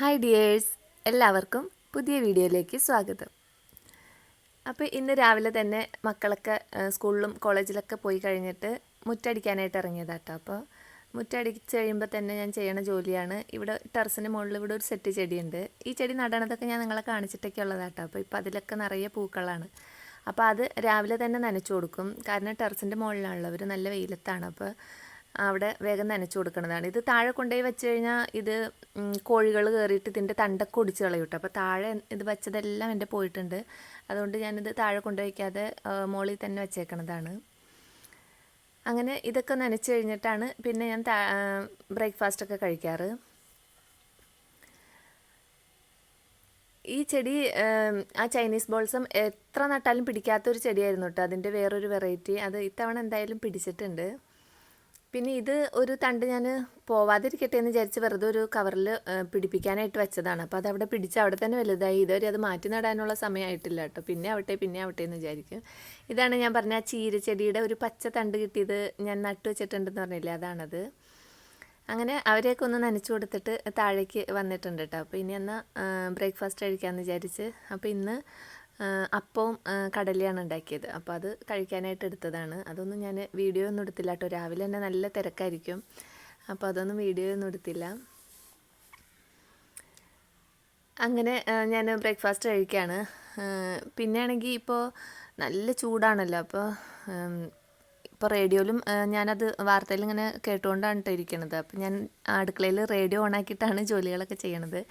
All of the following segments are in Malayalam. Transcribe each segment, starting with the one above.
ഹായ് ഡിയേഴ്സ്, എല്ലാവർക്കും പുതിയ വീഡിയോയിലേക്ക് സ്വാഗതം. അപ്പോൾ ഇന്ന് രാവിലെ തന്നെ മക്കളൊക്കെ സ്കൂളിലും കോളേജിലൊക്കെ പോയി കഴിഞ്ഞിട്ട് മുറ്റടിക്കാനായിട്ട് ഇറങ്ങിയതാട്ടോ. അപ്പോൾ മുറ്റടിച്ച് കഴിയുമ്പോൾ തന്നെ ഞാൻ ചെയ്യണ ജോലിയാണ്. ഇവിടെ ടെറസിന് മുകളിൽ ഇവിടെ ഒരു സെറ്റ് ചെടിയുണ്ട്. ഈ ചെടി നടണതൊക്കെ ഞാൻ നിങ്ങളെ കാണിച്ചിട്ടൊക്കെ ഉള്ളതാട്ടോ. അപ്പോൾ ഇപ്പോൾ അതിലൊക്കെ നിറയെ പൂക്കളാണ്. അപ്പോൾ അത് രാവിലെ തന്നെ നനച്ചു കൊടുക്കും. കാരണം ടെറസിൻ്റെ മുകളിലാണല്ലോ, അവർ നല്ല വെയിലത്താണ്. അപ്പോൾ അവിടെ വേഗം നനച്ചു കൊടുക്കുന്നതാണ്. ഇത് താഴെ കൊണ്ടുപോയി വെച്ച് കഴിഞ്ഞാൽ ഇത് കോഴികൾ കയറിയിട്ട് ഇതിൻ്റെ തണ്ടൊക്കെ ഒടിച്ച് കളയും കേട്ടോ. അപ്പോൾ താഴെ ഇത് വെച്ചതെല്ലാം എൻ്റെ പോയിട്ടുണ്ട്. അതുകൊണ്ട് ഞാനിത് താഴെ കൊണ്ടുപോയി വയ്ക്കാതെ മുകളിൽ തന്നെ വെച്ചേക്കണതാണ്. അങ്ങനെ ഇതൊക്കെ നനച്ച് കഴിഞ്ഞിട്ടാണ് പിന്നെ ഞാൻ ബ്രേക്ക്ഫാസ്റ്റൊക്കെ കഴിക്കാറ്. ഈ ചെടി ആ ചൈനീസ് ബോൾസം എത്ര നട്ടാലും പിടിക്കാത്തൊരു ചെടിയായിരുന്നു കേട്ടോ. അതിൻ്റെ വേറൊരു വെറൈറ്റി അത് ഇത്തവണ എന്തായാലും പിടിച്ചിട്ടുണ്ട്. പിന്നെ ഇത് ഒരു തണ്ട് ഞാൻ പോവാതിരിക്കട്ടെ എന്ന് വിചാരിച്ച് വെറുതെ ഒരു കവറിൽ പിടിപ്പിക്കാനായിട്ട് വെച്ചതാണ്. അപ്പോൾ അതവിടെ പിടിച്ച് അവിടെ തന്നെ വലുതായി. ഇതുവരെ അത് മാറ്റി നടാനുള്ള സമയമായിട്ടില്ല കേട്ടോ. പിന്നെ ആവട്ടെ എന്ന് വിചാരിക്കും. ഇതാണ് ഞാൻ പറഞ്ഞ ആ ചീരച്ചെടിയുടെ ഒരു പച്ച തണ്ട് കിട്ടിയത് ഞാൻ നട്ടു വെച്ചിട്ടുണ്ടെന്ന് പറഞ്ഞില്ലേ, അതാണത്. അങ്ങനെ അവരെയൊക്കെ ഒന്ന് നനച്ചു കൊടുത്തിട്ട് താഴേക്ക് വന്നിട്ടുണ്ട് കേട്ടോ. അപ്പോൾ ഇനി എന്നാൽ ബ്രേക്ക്ഫാസ്റ്റ് കഴിക്കാമെന്ന് വിചാരിച്ച്. അപ്പോൾ ഇന്ന് അപ്പവും കടലയാണ് ഉണ്ടാക്കിയത്. അപ്പോൾ അത് കഴിക്കാനായിട്ട് എടുത്തതാണ്. അതൊന്നും ഞാൻ വീഡിയോ ഒന്നും എടുത്തില്ല കേട്ടോ. രാവിലെ തന്നെ നല്ല തിരക്കായിരിക്കും. അപ്പോൾ അതൊന്നും വീഡിയോ ഒന്നും എടുത്തില്ല. അങ്ങനെ ഞാൻ ബ്രേക്ക്ഫാസ്റ്റ് കഴിക്കുകയാണ്. പിന്നെ ആണെങ്കിൽ ഇപ്പോൾ നല്ല ചൂടാണല്ലോ. ഇപ്പോൾ റേഡിയോയിലും ഞാനത് വാർത്തയിൽ ഇങ്ങനെ കേട്ടുകൊണ്ടാണ് കേട്ടോ ഇരിക്കുന്നത്. അപ്പോൾ ഞാൻ അടുക്കളയിൽ റേഡിയോ ഓണാക്കിയിട്ടാണ് ജോലികളൊക്കെ ചെയ്യണത്.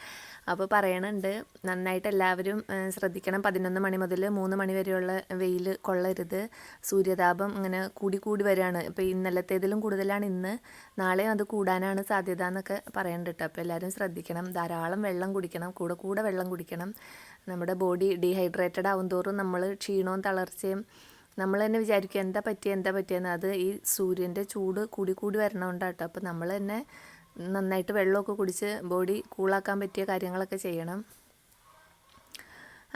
അപ്പോൾ പറയണുണ്ട് നന്നായിട്ട് എല്ലാവരും ശ്രദ്ധിക്കണം. 11 മണി മുതൽ 3 മണി വരെയുള്ള വെയിൽ കൊള്ളരുത്. സൂര്യതാപം ഇങ്ങനെ കൂടി വരികയാണ്. ഇപ്പോൾ ഇന്നലത്തേതിലും കൂടുതലാണ് ഇന്ന്. നാളെയും അത് കൂടാനാണ് സാധ്യത എന്നൊക്കെ പറയുന്നുണ്ട് കേട്ടോ. അപ്പോൾ എല്ലാവരും ശ്രദ്ധിക്കണം. ധാരാളം വെള്ളം കുടിക്കണം. കൂടെ വെള്ളം കുടിക്കണം. നമ്മുടെ ബോഡി ഡീഹൈഡ്രേറ്റഡ് ആവും തോറും നമ്മൾ ക്ഷീണവും തളർച്ചയും നമ്മൾ തന്നെ വിചാരിക്കും എന്താ പറ്റിയെന്ന്. അത് ഈ സൂര്യൻ്റെ ചൂട് കൂടി വരണോണ്ടാട്ടോ. അപ്പോൾ നമ്മൾ തന്നെ നന്നായിട്ട് വെള്ളമൊക്കെ കുടിച്ച് ബോഡി കൂളാക്കാൻ പറ്റിയ കാര്യങ്ങളൊക്കെ ചെയ്യണം.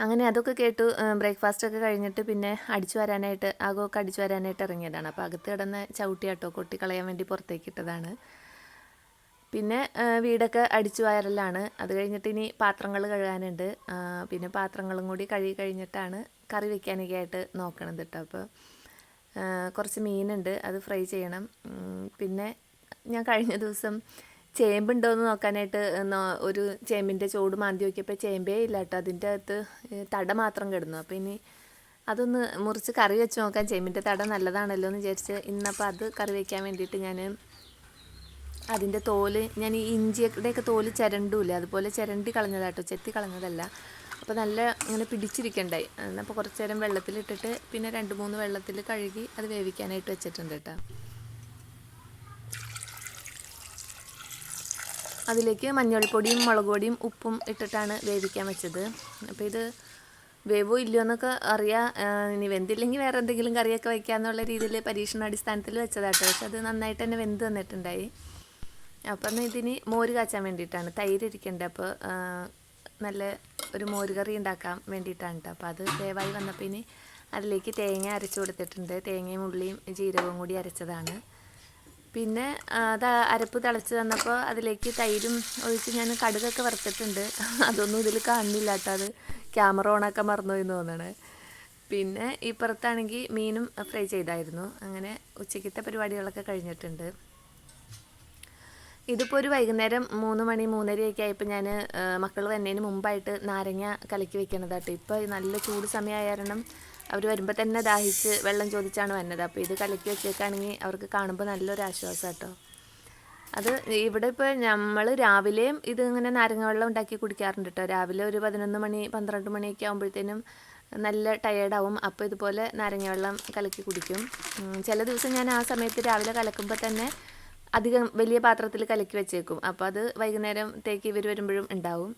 അങ്ങനെ അതൊക്കെ കേട്ടു. ബ്രേക്ക്ഫാസ്റ്റൊക്കെ കഴിഞ്ഞിട്ട് പിന്നെ അകമൊക്കെ അടിച്ചു വരാനായിട്ട് ഇറങ്ങിയതാണ്. അപ്പോൾ അകത്ത് കിടന്ന ചവിട്ടിയാട്ടോ കൊട്ടി കളയാൻ വേണ്ടി പുറത്തേക്ക് ഇട്ടതാണ്. പിന്നെ വീടൊക്കെ അടിച്ചു വാരലാണ്. അത് കഴിഞ്ഞിട്ട് ഇനി പാത്രങ്ങൾ കഴുകാനുണ്ട്. പിന്നെ പാത്രങ്ങളും കൂടി കഴുകി കഴിഞ്ഞിട്ടാണ് കറി വെക്കാനൊക്കെ ആയിട്ട് നോക്കണത് കേട്ടോ. അപ്പോൾ കുറച്ച് മീനുണ്ട്, അത് ഫ്രൈ ചെയ്യണം. പിന്നെ ഞാൻ കഴിഞ്ഞ ദിവസം ചേമ്പുണ്ടോ എന്ന് നോക്കാനായിട്ട് ഒരു ചേമ്പിൻ്റെ ചോട് മാന്തി നോക്കിയപ്പോൾ ചേമ്പേ ഇല്ല കേട്ടോ. അതിൻ്റെ അകത്ത് തട മാത്രം കിടന്നു. അപ്പോൾ ഇനി അതൊന്ന് മുറിച്ച് കറി വെച്ച് നോക്കാൻ. ചേമ്പിൻ്റെ തട നല്ലതാണല്ലോ എന്ന് വിചാരിച്ച് ഇന്നപ്പോൾ അത് കറി വയ്ക്കാൻ വേണ്ടിയിട്ട് ഞാൻ അതിൻ്റെ തോല് ഞാൻ ഈ ഇഞ്ചിയുടെയൊക്കെ തോല് ചിരണ്ടൂല്ലേ, അതുപോലെ ചിരണ്ടി കളഞ്ഞതാട്ടോ, ചെത്തി കളഞ്ഞതല്ല. അപ്പോൾ നല്ല ഇങ്ങനെ പിടിച്ചിരിക്കണ്ടായി. അപ്പോൾ കുറച്ച് നേരം വെള്ളത്തിലിട്ടിട്ട് പിന്നെ 2-3 വെള്ളത്തിൽ കഴുകി അത് വേവിക്കാനായിട്ട് വെച്ചിട്ടുണ്ട് കേട്ടോ. അതിലേക്ക് മഞ്ഞൾപ്പൊടിയും മുളക് പൊടിയും ഉപ്പും ഇട്ടിട്ടാണ് വേവിക്കാൻ വെച്ചത്. അപ്പോൾ ഇത് വേവോ ഇല്ലയോ എന്നൊക്കെ അറിയാം. ഇനി വെന്തില്ലെങ്കിൽ വേറെ എന്തെങ്കിലും കറിയൊക്കെ വയ്ക്കാമെന്നുള്ള രീതിയിൽ പരീക്ഷണാടിസ്ഥാനത്തിൽ വെച്ചതാട്ടോ. പക്ഷെ അത് നന്നായിട്ട് തന്നെ വെന്ത് വന്നിട്ടുണ്ടായി. അപ്പം ഇതിന് മോര് കാച്ചാൻ വേണ്ടിയിട്ടാണ്, തൈര് ഇരിക്കേണ്ടത്. അപ്പോൾ നല്ല ഒരു മോര് കറി ഉണ്ടാക്കാൻ വേണ്ടിയിട്ടാണ് കേട്ടോ. അപ്പോൾ അത് ദയവായി വന്നപ്പോൾ ഇനി അതിലേക്ക് തേങ്ങ അരച്ച് കൊടുത്തിട്ടുണ്ട്. തേങ്ങയും ഉള്ളിയും ജീരകവും കൂടി അരച്ചതാണ്. പിന്നെ അത് അരപ്പ് തിളച്ച് വന്നപ്പോൾ അതിലേക്ക് തൈരും ഒഴിച്ച് ഞാൻ കടുകൊക്കെ വറുത്തിട്ടുണ്ട്. അതൊന്നും ഇതിൽ കാണുന്നില്ല കേട്ടോ. അത് ക്യാമറ ഓണാക്കാൻ മറന്നുപോയി തോന്നണേ. പിന്നെ ഇപ്പുറത്താണെങ്കിൽ മീനും ഫ്രൈ ചെയ്തായിരുന്നു. അങ്ങനെ ഉച്ചയ്ക്കത്തെ പരിപാടികളൊക്കെ കഴിഞ്ഞിട്ടുണ്ട്. ഇതിപ്പോൾ ഒരു വൈകുന്നേരം 3 മണി 3:30 ആയപ്പോൾ ഞാൻ മക്കൾ വരുന്നതിന് മുമ്പായിട്ട് നാരങ്ങ കലക്കി വെക്കണതാട്ടോ. ഇപ്പോൾ നല്ല ചൂട് സമയമായ കാരണം അവർ വരുമ്പോൾ തന്നെ ദാഹിച്ച് വെള്ളം ചോദിച്ചാണ് വന്നത്. അപ്പോൾ ഇത് കലക്കി വെച്ചേക്കാണെങ്കിൽ അവർക്ക് കാണുമ്പോൾ നല്ലൊരു ആശ്വാസം കേട്ടോ. അത് ഇവിടെ ഇപ്പോൾ നമ്മൾ രാവിലെയും ഇത് ഇങ്ങനെ നാരങ്ങ വെള്ളം ഉണ്ടാക്കി കുടിക്കാറുണ്ട് കേട്ടോ. രാവിലെ ഒരു 11 മണി 12 മണിയൊക്കെ ആകുമ്പോഴത്തേനും നല്ല ടയേർഡാവും. അപ്പോൾ ഇതുപോലെ നാരങ്ങ വെള്ളം കലക്കി കുടിക്കും. ചില ദിവസം ഞാൻ ആ സമയത്ത് രാവിലെ കലക്കുമ്പോൾ തന്നെ അധികം വലിയ പാത്രത്തിൽ കലക്കി വെച്ചേക്കും. അപ്പോൾ അത് വൈകുന്നേരത്തേക്ക് ഇവർ വരുമ്പോഴും ഉണ്ടാവും.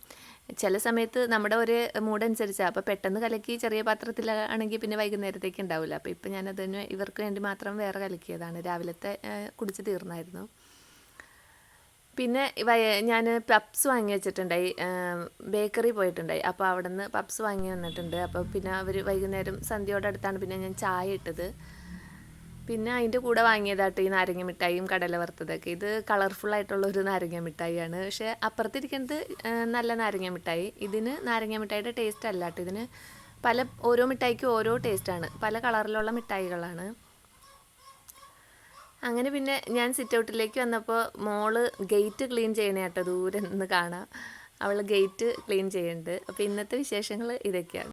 ചില സമയത്ത് നമ്മുടെ ഒരു മൂഡനുസരിച്ചാണ്. അപ്പോൾ പെട്ടെന്ന് കലക്കി ചെറിയ പാത്രത്തിലാണെങ്കിൽ പിന്നെ വൈകുന്നേരത്തേക്ക് ഉണ്ടാവില്ല. അപ്പോൾ ഇപ്പം ഞാനതിന് ഇവർക്ക് വേണ്ടി മാത്രം വേറെ കലക്കിയതാണ്. രാവിലത്തെ കുടിച്ച് തീർന്നായിരുന്നു. പിന്നെ ഞാൻ പപ്സ് വാങ്ങി വെച്ചിട്ടുണ്ടായി, ബേക്കറി പോയിട്ടുണ്ടായി. അപ്പോൾ അവിടെ നിന്ന് പപ്സ് വാങ്ങി വന്നിട്ടുണ്ട്. അപ്പോൾ പിന്നെ അവർ വൈകുന്നേരം സന്ധ്യയോടെ അടുത്താണ് പിന്നെ ഞാൻ ചായ ഇട്ടത്. പിന്നെ അതിൻ്റെ കൂടെ വാങ്ങിയതാട്ടോ ഈ നാരങ്ങ മിഠായിയും കടല വറുത്തതൊക്കെ. ഇത് കളർഫുള്ളായിട്ടുള്ളൊരു നാരങ്ങ മിഠായിയാണ്. പക്ഷേ അപ്പുറത്തിരിക്കുന്നത് നല്ല നാരങ്ങ മിഠായി. ഇതിന് നാരങ്ങ മിഠായിയുടെ ടേസ്റ്റ് അല്ല കേട്ടോ. ഇതിന് ഓരോ മിഠായിക്കും ഓരോ ടേസ്റ്റാണ്. പല കളറിലുള്ള മിഠായികളാണ്. അങ്ങനെ പിന്നെ ഞാൻ സിറ്റ് ഔട്ടിലേക്ക് വന്നപ്പോൾ മോള് ഗേറ്റ് ക്ലീൻ ചെയ്യണേ കേട്ടോ. ദൂരെ നിന്ന് കാണാം, അവൾ ഗേറ്റ് ക്ലീൻ ചെയ്യുന്നുണ്ട്. അപ്പോൾ ഇന്നത്തെ വിശേഷങ്ങൾ ഇതൊക്കെയാണ്.